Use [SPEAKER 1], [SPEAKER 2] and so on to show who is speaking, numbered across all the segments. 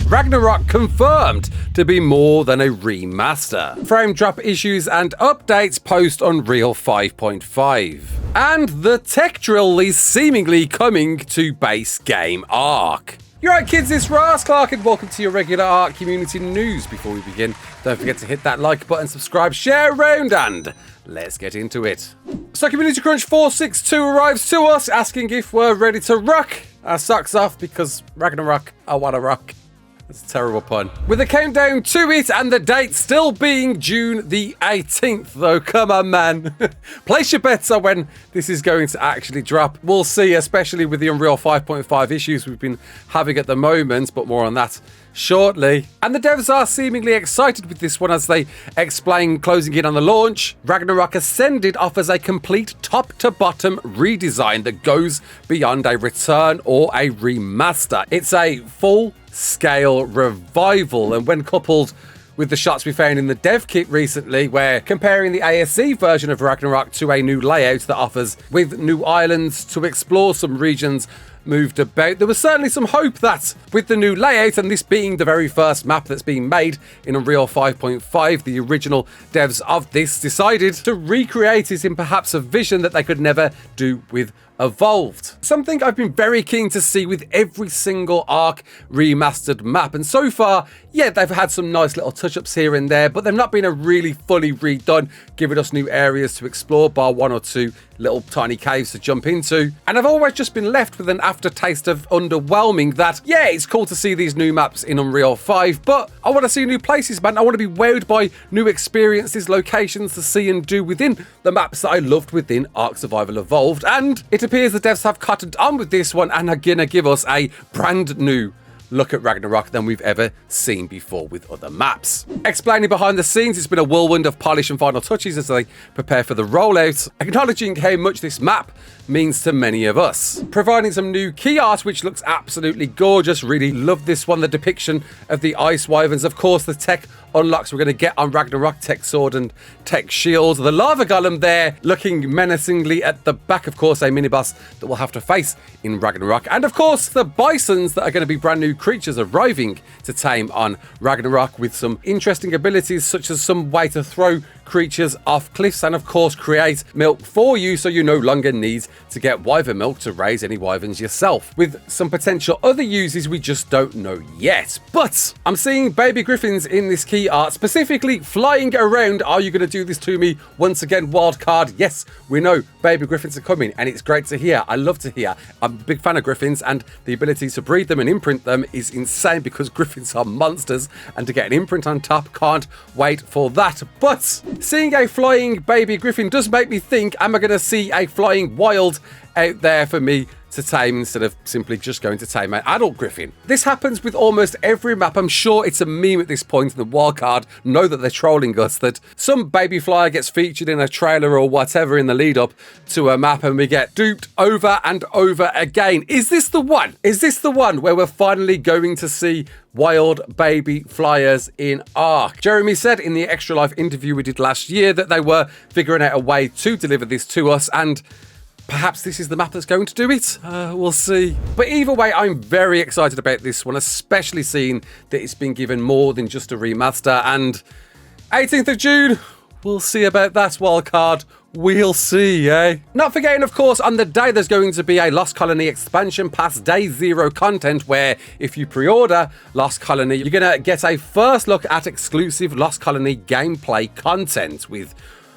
[SPEAKER 1] Ragnarok confirmed to be more than a remaster. Frame drop issues and updates post Unreal 5.5. And the tech drill is seemingly coming to base game ARK. You're right, kids, it's Raasclark and welcome to your regular ARK community news. Before we begin, don't forget to hit that like button, subscribe, share around, and let's get into it. So Community Crunch 462 arrives to us asking if we're ready to rock our socks off because Ragnarok, I wanna rock. That's a terrible pun. With a countdown to it and the date still being June the 18th, though. Come on, man. Place your bets on when this is going to actually drop. We'll see, especially with the Unreal 5.5 issues we've been having at the moment, but more on that shortly. And the devs are seemingly excited with this one as they explain closing in on the launch. Ragnarok Ascended offers a complete top-to-bottom redesign that goes beyond a return or a remaster. It's a full-scale revival, and when coupled with the shots we found in the dev kit recently, where comparing the ASC version of Ragnarok to a new layout that offers with new islands to explore, some regions moved about, there was certainly some hope that with the new layout, and this being the very first map that's being made in Unreal 5.5, the original devs of this decided to recreate it in perhaps a vision that they could never do with Evolved. Something I've been very keen to see with every single ARK remastered map, and so far, yeah, they've had some nice little touch-ups here and there, but they've not been a really fully redone, giving us new areas to explore, bar one or two little tiny caves to jump into. And I've always just been left with an aftertaste of underwhelming that, yeah, it's cool to see these new maps in Unreal 5, but I want to see new places, man. I want to be wowed by new experiences, locations to see and do within the maps that I loved within ARK Survival Evolved, and it appears the devs have cottoned on with this one and are gonna give us a brand new look at Ragnarok than we've ever seen before with other maps. Explaining behind the scenes, it's been a whirlwind of polish and final touches as they prepare for the rollout, acknowledging how much this map means to many of us. Providing some new key art, which looks absolutely gorgeous. Really love this one. The depiction of the ice wyverns. Of course, the tech unlocks we're going to get on Ragnarok, tech sword and tech shield. The lava golem there looking menacingly at the back. Of course, a mini-boss that we'll have to face in Ragnarok. And of course, the bisons that are going to be brand new creatures arriving to tame on Ragnarok with some interesting abilities, such as some way to throw creatures off cliffs and of course create milk for you, so you no longer need to get wyvern milk to raise any wyverns yourself, with some potential other uses we just don't know yet. But I'm seeing baby griffins in this key art, specifically flying around. Are you going to do this to me once again, wildcard? Yes, we know baby griffins are coming and it's great to hear. I love to hear. I'm a big fan of griffins, and the ability to breed them and imprint them is insane because griffins are monsters, and to get an imprint on top, can't wait for that. But seeing a flying baby griffin does make me think, am I going to see a flying wild out there for me to tame instead of simply just going to tame an adult griffin? This happens with almost every map. I'm sure it's a meme at this point, and the wildcard know that they're trolling us, that some baby flyer gets featured in a trailer or whatever in the lead up to a map and we get duped over and over again. Is this the one? Is this the one where we're finally going to see wild baby flyers in ARK? Jeremy said in the Extra Life interview we did last year that they were figuring out a way to deliver this to us, and perhaps this is the map that's going to do it. We'll see. But either way, I'm very excited about this one, especially seeing that it's been given more than just a remaster. And 18th of June, we'll see about that, wildcard. We'll see, eh? Not forgetting, of course, on the day there's going to be a Lost Colony expansion pass day 0 content, where if you pre-order Lost Colony, you're going to get a first look at exclusive Lost Colony gameplay content, with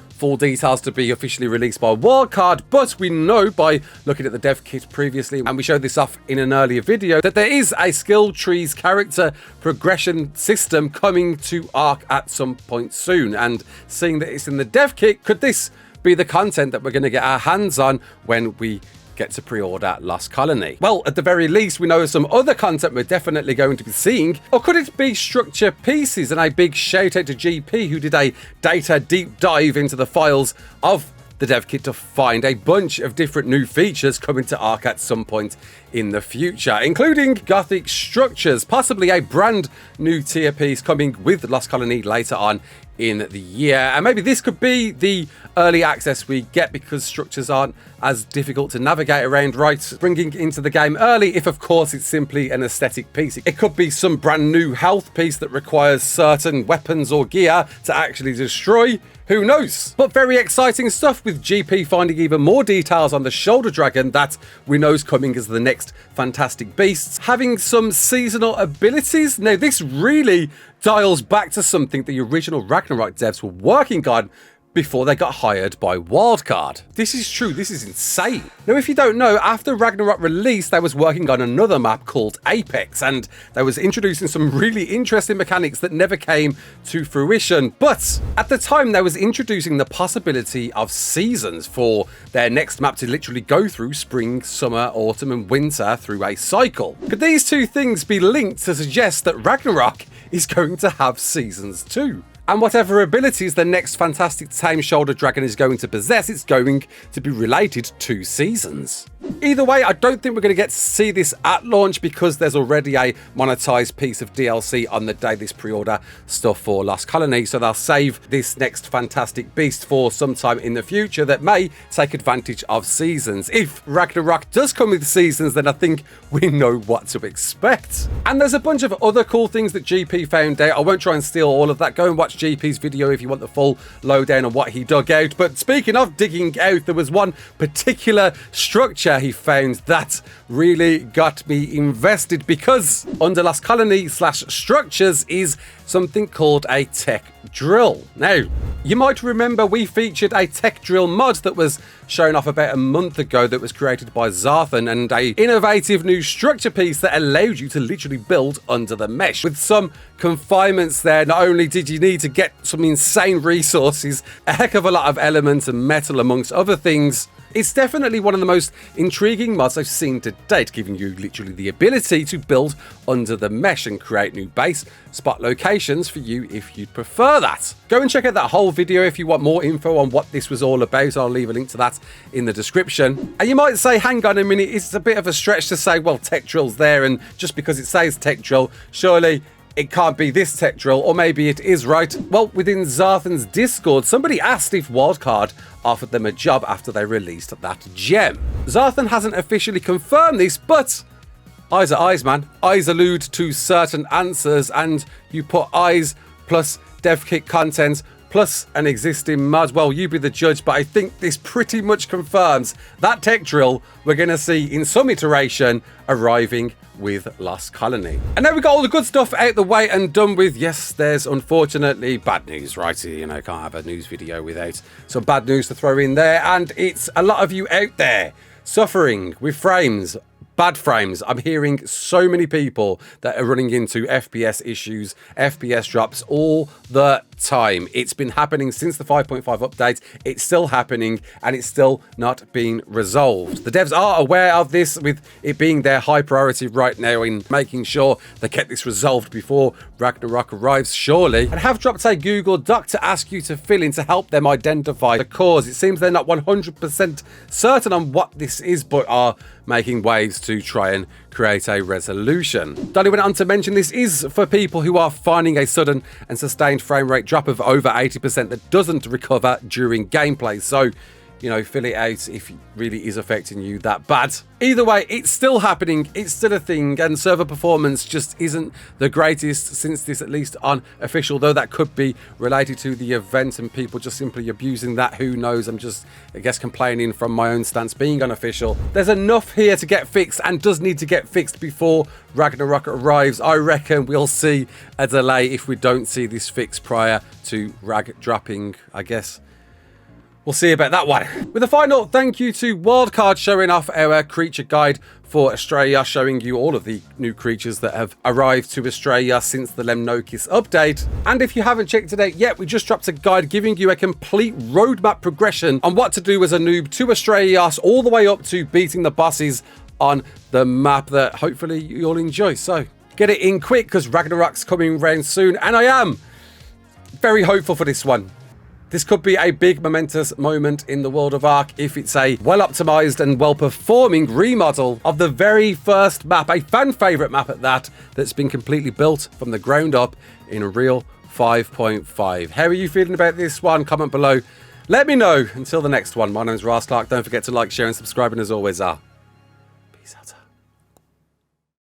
[SPEAKER 1] full details to be officially released by Wildcard. But we know by looking at the dev kit previously, and we showed this off in an earlier video, that there is a skill trees character progression system coming to ARK at some point soon. And seeing that it's in the dev kit, could this be the content that we're going to get our hands on when we get to pre-order Lost Colony? Well, at the very least, we know some other content we're definitely going to be seeing. Or could it be structure pieces? And a big shout out to GP, who did a data deep dive into the files of the dev kit to find a bunch of different new features coming to ARK at some point in the future, including Gothic structures, possibly a brand new tier piece coming with Lost Colony later on in the year. And maybe this could be the early access we get because structures aren't as difficult to navigate around, right? Bringing into the game early, if of course it's simply an aesthetic piece. It could be some brand new health piece that requires certain weapons or gear to actually destroy. Who knows? But very exciting stuff, with GP finding even more details on the shoulder dragon that we know is coming as the next fantastic beasts, having some seasonal abilities. Now this really dials back to something the original Ragnarok devs were working on before they got hired by Wildcard. This is true, this is insane. Now if you don't know, after Ragnarok released, they was working on another map called Apex, and they was introducing some really interesting mechanics that never came to fruition. But at the time, they was introducing the possibility of seasons for their next map to literally go through spring, summer, autumn and winter through a cycle. Could these two things be linked to suggest that Ragnarok is going to have seasons too? And whatever abilities the next fantastic tame shoulder dragon is going to possess, it's going to be related to seasons. Either way, I don't think we're going to get to see this at launch because there's already a monetized piece of DLC on the day this pre-order stuff for Lost Colony, so they'll save this next fantastic beast for sometime in the future that may take advantage of seasons. If Ragnarok does come with seasons, then I think we know what to expect. And there's a bunch of other cool things that GP found out. I won't try and steal all of that. Go and watch GP's video if you want the full lowdown on what he dug out. But speaking of digging out, there was one particular structure he found that really got me invested, because under Lost Colony / structures is something called a tech drill. Now, you might remember we featured a tech drill mod that was shown off about a month ago that was created by Zarthan, and a innovative new structure piece that allowed you to literally build under the mesh. With some confinements there, not only did you need to get some insane resources, a heck of a lot of elements and metal amongst other things, it's definitely one of the most intriguing mods I've seen to date, giving you literally the ability to build under the mesh and create new base spot locations for you if you'd prefer that. Go and check out that whole video if you want more info on what this was all about. I'll leave a link to that in the description. And you might say, hang on a minute, it's a bit of a stretch to say, well, tech drill's there, and just because it says tech drill, surely it can't be this tech drill, or maybe it is, right? Well, within Zarthan's Discord, somebody asked if Wildcard offered them a job after they released that gem. Zarthan hasn't officially confirmed this, but eyes are eyes, man. Eyes allude to certain answers, and you put eyes plus dev kit content plus an existing mod. Well, you be the judge, but I think this pretty much confirms that tech drill we're going to see in some iteration arriving with Lost Colony. And now we got all the good stuff out the way and done with. Yes, there's unfortunately bad news, right? You know, can't have a news video without some bad news to throw in there. And it's a lot of you out there suffering with frames, bad frames. I'm hearing so many people that are running into FPS issues, FPS drops all the time. It's been happening since the 5.5 update. It's still happening, and it's still not being resolved. The devs are aware of this, with it being their high priority right now in making sure they get this resolved before Ragnarok arrives, surely, and have dropped a Google Doc to ask you to fill in to help them identify the cause. It seems they're not 100% certain on what this is, but are making waves to try and create a resolution. Dolly went on to mention this is for people who are finding a sudden and sustained frame rate drop of over 80% that doesn't recover during gameplay. So, you know, fill it out if it really is affecting you that bad. Either way, it's still happening, it's still a thing, and server performance just isn't the greatest since this, at least on official, though that could be related to the event and people just simply abusing that. Who knows? I'm just, I guess, complaining from my own stance being unofficial. There's enough here to get fixed, and does need to get fixed before Ragnarok arrives. I reckon we'll see a delay if we don't see this fixed prior to Rag dropping, I guess. We'll see about that one. With a final thank you to Wildcard showing off our creature guide for Australia, showing you all of the new creatures that have arrived to Australia since the Lemnokis update. And if you haven't checked it out yet, we just dropped a guide giving you a complete roadmap progression on what to do as a noob to Australia, all the way up to beating the bosses on the map that hopefully you'll enjoy. So get it in quick, because Ragnarok's coming around soon, and I am very hopeful for this one. This could be a big momentous moment in the world of ARK if it's a well-optimized and well-performing remodel of the very first map, a fan-favorite map at that, that's been completely built from the ground up in real 5.5. How are you feeling about this one? Comment below. Let me know. Until the next one, my name's Raasclark. Don't forget to like, share, and subscribe. And as always,